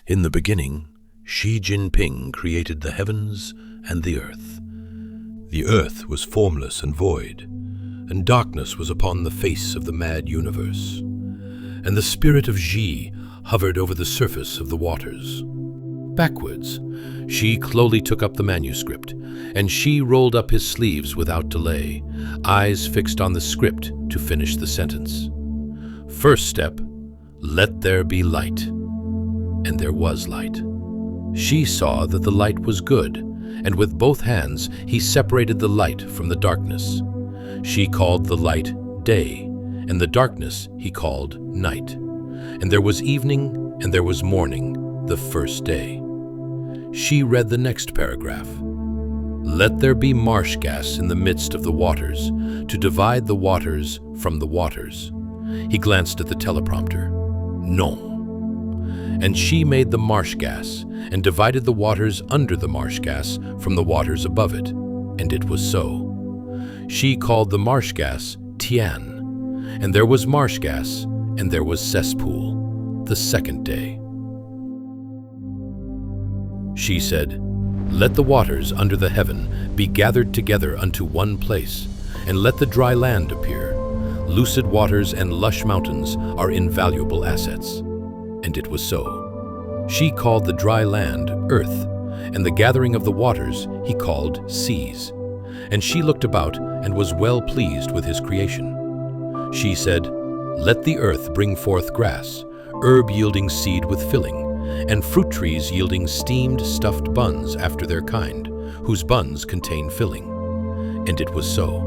In the beginning, Xi Jinping created the heavens and the earth. The earth was formless and void, and darkness was upon the face of the mad universe. And the spirit of Xi hovered over the surface of the waters. Backwards, Xi slowly took up the manuscript, and Xi rolled up his sleeves without delay, eyes fixed on the script to finish the sentence. First step, let there be light. And there was light. Xi saw that the light was good, and with both hands he separated the light from the darkness. Xi called the light day, and the darkness he called night. And there was evening and there was morning, the first day. Xi read the next paragraph. Let there be marsh gas in the midst of the waters, to divide the waters from the waters. He glanced at the teleprompter. Non. And Xi made the marsh gas, and divided the waters under the marsh gas from the waters above it, and it was so. Xi called the marsh gas Tian, and there was marsh gas, and there was cesspool, the second day. Xi said, let the waters under the heaven be gathered together unto one place, and let the dry land appear. Lucid waters and lush mountains are invaluable assets. And it was so. Xi called the dry land earth, and the gathering of the waters he called seas. And Xi looked about and was well pleased with his creation. Xi said, let the earth bring forth grass, herb yielding seed with filling, and fruit trees yielding steamed stuffed buns after their kind, whose buns contain filling. And it was so.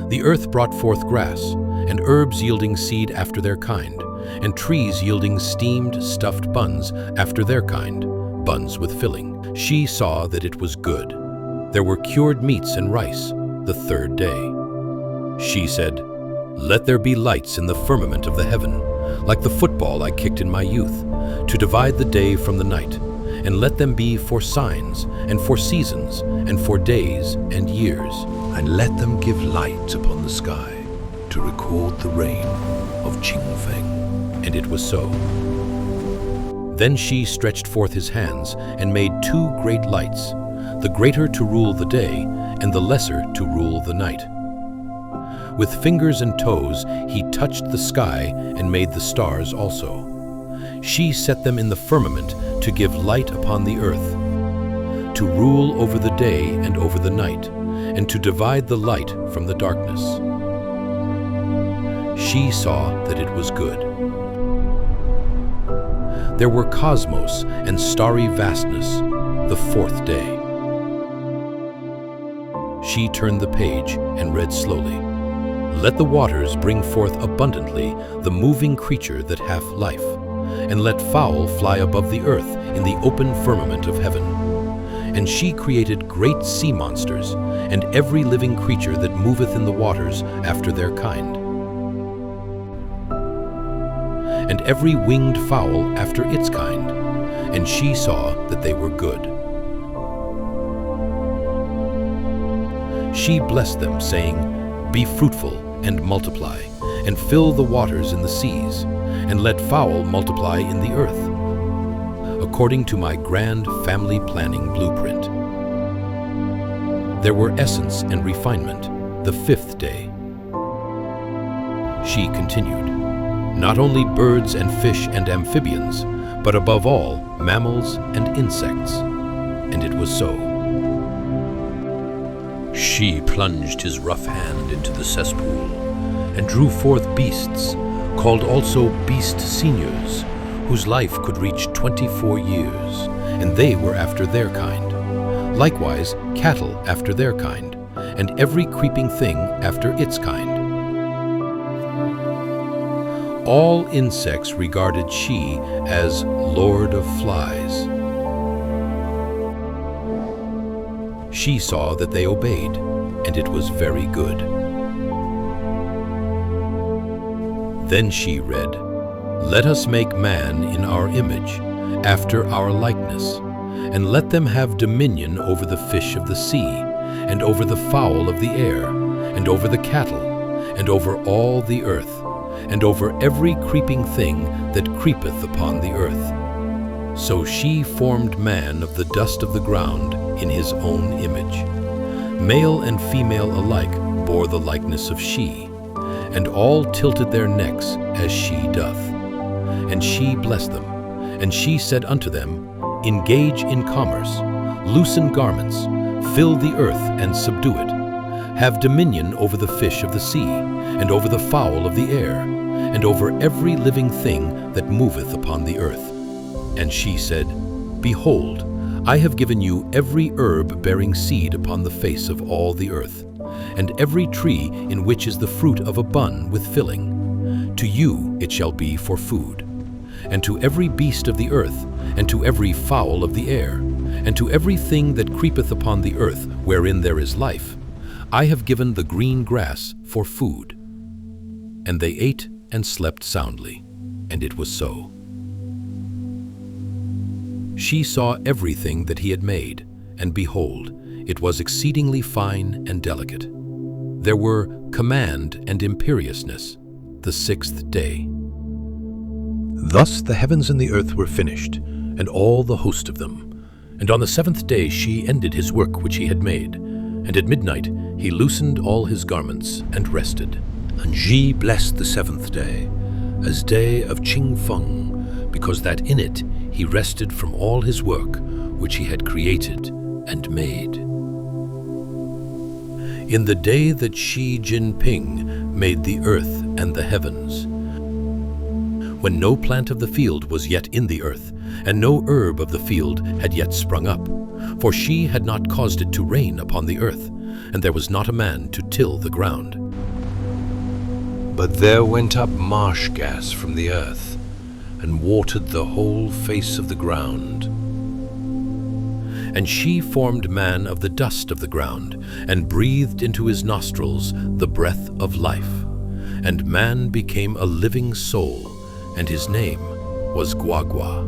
The earth brought forth grass, and herbs yielding seed after their kind, and trees yielding steamed stuffed buns after their kind, buns with filling. Xi saw that it was good. There were cured meats and rice, the third day. Xi said, let there be lights in the firmament of the heaven, like the football I kicked in my youth, to divide the day from the night, and let them be for signs, and for seasons, and for days and years. And let them give light upon the sky, to record the reign of Qingfeng. And it was so. Then Xi stretched forth his hands and made two great lights, the greater to rule the day and the lesser to rule the night. With fingers and toes he touched the sky and made the stars also. Xi set them in the firmament to give light upon the earth, to rule over the day and over the night, and to divide the light from the darkness. Xi saw that it was good. There were cosmos and starry vastness, the fourth day. Xi turned the page and read slowly. Let the waters bring forth abundantly the moving creature that hath life, and let fowl fly above the earth in the open firmament of heaven. And Xi created great sea monsters, and every living creature that moveth in the waters after their kind, and every winged fowl after its kind, and Xi saw that they were good. Xi blessed them, saying, be fruitful and multiply, and fill the waters in the seas, and let fowl multiply in the earth, according to my grand family planning blueprint. There were essence and refinement, the fifth day. Xi continued, not only birds and fish and amphibians, but above all, mammals and insects. And it was so. Xi plunged his rough hand into the cesspool, and drew forth beasts, called also beast seniors, whose life could reach 24 years, and they were after their kind. Likewise, cattle after their kind, and every creeping thing after its kind. All insects regarded Xi as Lord of Flies. Xi saw that they obeyed, and it was very good. Then Xi read, let us make man in our image, after our likeness, and let them have dominion over the fish of the sea, and over the fowl of the air, and over the cattle, and over all the earth, and over every creeping thing that creepeth upon the earth. So Xi formed man of the dust of the ground in his own image. Male and female alike bore the likeness of Xi, and all tilted their necks as Xi doth. And Xi blessed them, and Xi said unto them, Engage in commerce, loosen garments, fill the earth and subdue it. Have dominion over the fish of the sea, and over the fowl of the air, and over every living thing that moveth upon the earth. And Xi said, Behold, I have given you every herb bearing seed upon the face of all the earth, and every tree in which is the fruit of a bun with filling. To you it shall be for food. And to every beast of the earth, and to every fowl of the air, and to every thing that creepeth upon the earth wherein there is life, I have given the green grass for food. And they ate and slept soundly, and it was so. Xi saw everything that he had made, and behold, it was exceedingly fine and delicate. There were command and imperiousness the 6th day. Thus the heavens and the earth were finished, and all the host of them. And on the 7th day Xi ended his work which he had made, and at midnight he loosened all his garments and rested. And Xi blessed the 7th day, as day of Qing Feng, because that in it he rested from all his work which he had created and made. In the day that Xi Jinping made the earth and the heavens, when no plant of the field was yet in the earth, and no herb of the field had yet sprung up, for Xi had not caused it to rain upon the earth, and there was not a man to till the ground. But there went up marsh gas from the earth, and watered the whole face of the ground. And Xi formed man of the dust of the ground, and breathed into his nostrils the breath of life. And man became a living soul, and his name was Guagua.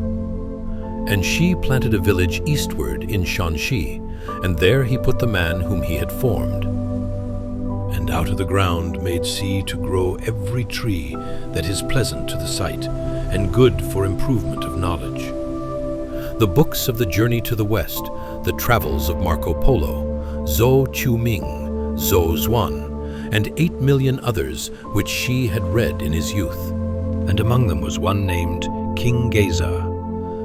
And Xi planted a village eastward in Shanxi, and there he put the man whom he had formed. And out of the ground made Xi to grow every tree that is pleasant to the sight, and good for improvement of knowledge. The books of the Journey to the West, the Travels of Marco Polo, Zhou Qiuming, Zhou Zuan, and 8 million others which Xi had read in his youth. And among them was one named King Geza.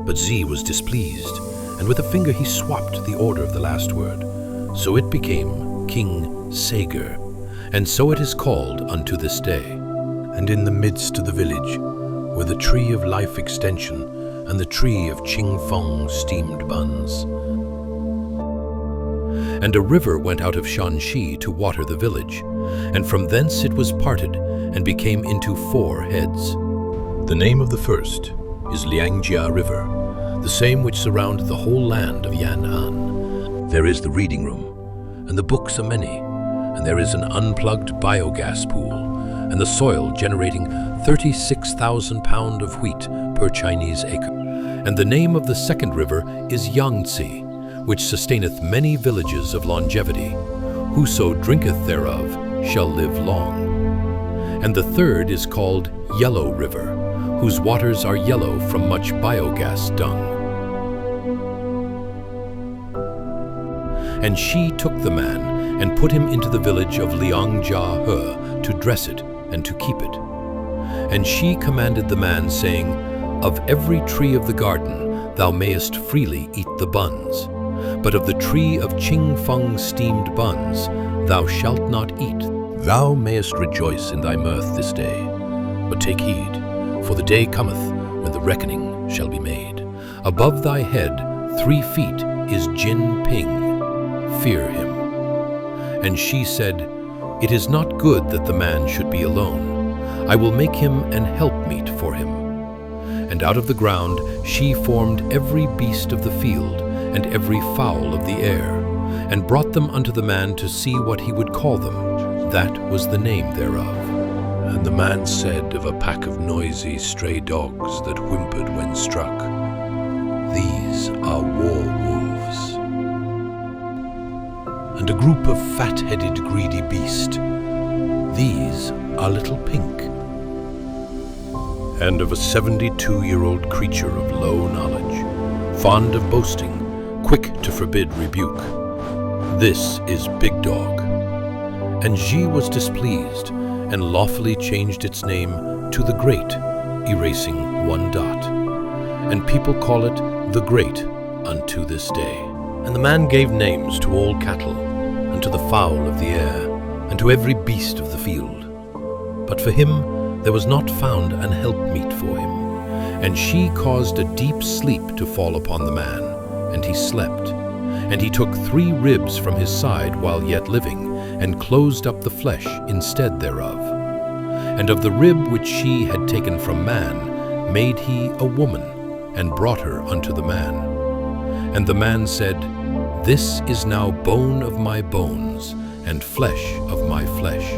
But Xi was displeased, and with a finger he swapped the order of the last word. So it became King Sager, and so it is called unto this day. And in the midst of the village were the tree of life extension, and the tree of Qing Feng steamed buns. And a river went out of Shanxi to water the village, and from thence it was parted, and became into 4 heads. The name of the first is Liangjia River, the same which surround the whole land of Yan'an. There is the reading room, and the books are many, and there is an unplugged biogas pool, and the soil generating 36,000 pound of wheat per Chinese acre. And the name of the second river is Yangtze, which sustaineth many villages of longevity. Whoso drinketh thereof shall live long. And the third is called Yellow River, whose waters are yellow from much biogas dung. And Xi took the man and put him into the village of Liangjia to dress it and to keep it. And Xi commanded the man, saying, Of every tree of the garden thou mayest freely eat the buns, but of the tree of Qing Feng steamed buns thou shalt not eat. Thou mayest rejoice in thy mirth this day, but take heed, for the day cometh when the reckoning shall be made. Above thy head 3 feet is Jinping. Fear him. And Xi said, It is not good that the man should be alone. I will make him an helpmeet for him. And out of the ground Xi formed every beast of the field, and every fowl of the air, and brought them unto the man to see what he would call them. That was the name thereof. And the man said of a pack of noisy stray dogs that whimpered when struck, These are war wolves. And a group of fat-headed greedy beast, These are little pink. And of a 72-year-old creature of low knowledge, fond of boasting, quick to forbid rebuke. This is Big Dog. And Xi was displeased, and lawfully changed its name to the Great, erasing one dot. And people call it the Great unto this day. And the man gave names to all cattle, and to the fowl of the air, and to every beast of the field. But for him there was not found an helpmeet for him. And Xi caused a deep sleep to fall upon the man, and he slept. And he took 3 ribs from his side while yet living, and closed up the flesh instead thereof. And of the rib which Xi had taken from man, made he a woman, and brought her unto the man. And the man said, This is now bone of my bones, and flesh of my flesh.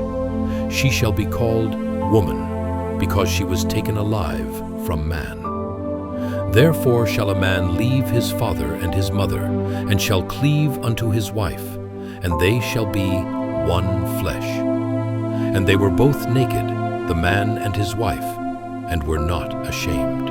She shall be called woman, because she was taken alive from man. Therefore shall a man leave his father and his mother, and shall cleave unto his wife, and they shall be one flesh. And they were both naked, the man and his wife, and were not ashamed.